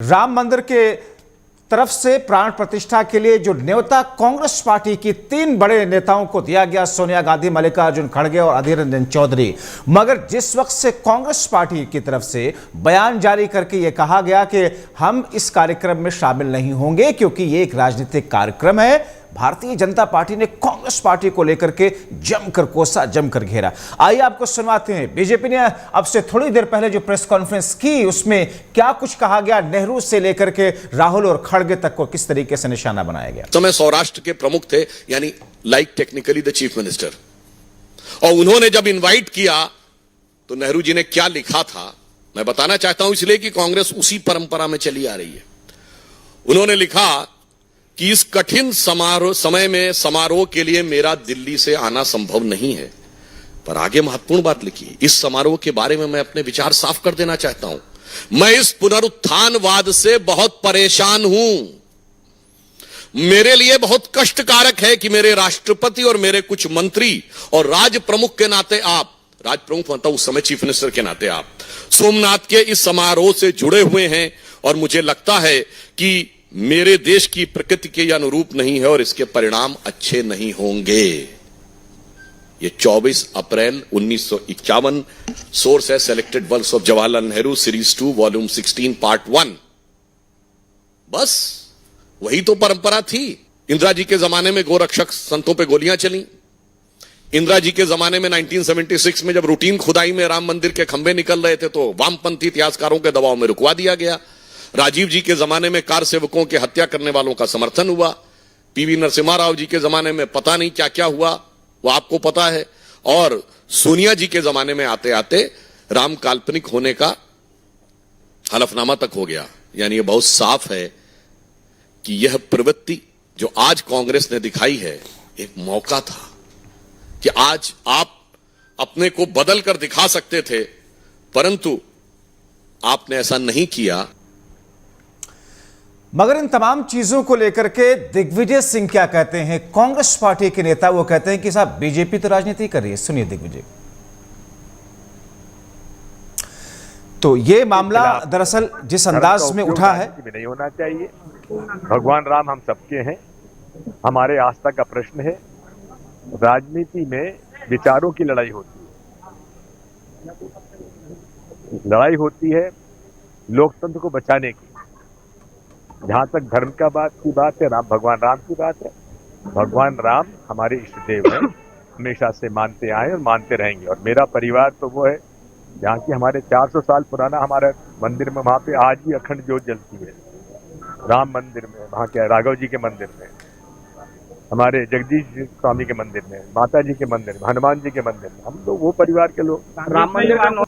राम मंदिर के तरफ से प्राण प्रतिष्ठा के लिए जो न्योता कांग्रेस पार्टी की 3 बड़े नेताओं को दिया गया, सोनिया गांधी, मल्लिकार्जुन खड़गे और अधीर रंजन चौधरी, मगर जिस वक्त से कांग्रेस पार्टी की तरफ से बयान जारी करके यह कहा गया कि हम इस कार्यक्रम में शामिल नहीं होंगे क्योंकि ये एक राजनीतिक कार्यक्रम है, भारतीय जनता पार्टी ने कांग्रेस पार्टी को लेकर के जमकर कोसा, जमकर घेरा। आइए आपको सुनवाते हैं। बीजेपी ने अब से थोड़ी देर पहले जो प्रेस कॉन्फ्रेंस की उसमें क्या कुछ कहा गया, नेहरू से लेकर के राहुल और खड़गे तक को किस तरीके से निशाना बनाया गया। तो मैं सौराष्ट्र के प्रमुख थे, यानी like technically the chief minister, और उन्होंने जब इनवाइट किया तो नेहरू जी ने क्या लिखा था मैं बताना चाहता हूं, इसलिए कि कांग्रेस उसी परंपरा में चली आ रही है। उन्होंने लिखा कि इस कठिन समय में समारोह के लिए मेरा दिल्ली से आना संभव नहीं है, पर आगे महत्वपूर्ण बात लिखी, इस समारोह के बारे में मैं अपने विचार साफ कर देना चाहता हूं। मैं इस पुनरुत्थानवाद से बहुत परेशान हूं। मेरे लिए बहुत कष्टकारक है कि मेरे राष्ट्रपति और मेरे कुछ मंत्री और राज प्रमुख के नाते आप, राज प्रमुख मतलब उस समय चीफ मिनिस्टर के नाते आप, सोमनाथ के इस समारोह से जुड़े हुए हैं, और मुझे लगता है कि मेरे देश की प्रकृति के अनुरूप नहीं है और इसके परिणाम अच्छे नहीं होंगे। ये 24 अप्रैल 1951, सोर्स है selected works of Jawaharlal Nehru series 2 volume 16 part 1। बस वही तो परंपरा थी। इंदिरा जी के जमाने में गोरक्षक संतों पे गोलियां चली। इंदिरा जी के जमाने में 1976 में जब रूटीन खुदाई में राम मंदिर के खंभे निकल रहे थे तो वामपंथी इतिहासकारों के दबाव में रुकवा दिया गया। राजीव जी के जमाने में कार सेवकों की हत्या करने वालों का समर्थन हुआ। पीवी नरसिम्हा राव जी के जमाने में पता नहीं क्या क्या हुआ, वो आपको पता है। और सोनिया जी के जमाने में आते आते राम काल्पनिक होने का हलफनामा तक हो गया। यानी ये बहुत साफ है कि यह प्रवृत्ति जो आज कांग्रेस ने दिखाई है, एक मौका था कि आज आप अपने को बदल कर दिखा सकते थे, परंतु आपने ऐसा नहीं किया। मगर इन तमाम चीजों को लेकर के दिग्विजय सिंह क्या कहते हैं, कांग्रेस पार्टी के नेता, वो कहते हैं कि साहब बीजेपी तो राजनीति कर रही है। सुनिए दिग्विजय। तो ये मामला दरअसल जिस अंदाज में उठा है, नहीं होना चाहिए। भगवान राम हम सबके हैं, हमारे आस्था का प्रश्न है। राजनीति में विचारों की लड़ाई होती है, लड़ाई होती है लोकतंत्र को बचाने की। जहां तक धर्म का की बात है, भगवान राम की बात है, भगवान राम हमारे इष्ट देव हैं, हमेशा से मानते आए और मानते रहेंगे। और मेरा परिवार तो वो है जहाँ की हमारे 400 साल पुराना हमारा मंदिर में, वहां पे आज भी अखंड ज्योत जलती है। राम मंदिर में, वहां के राघव जी के मंदिर में, हमारे जगदीश स्वामी के मंदिर में, माता जी के मंदिर में, हनुमान जी के मंदिर में, हम तो वो परिवार के लोग। राम मंदिर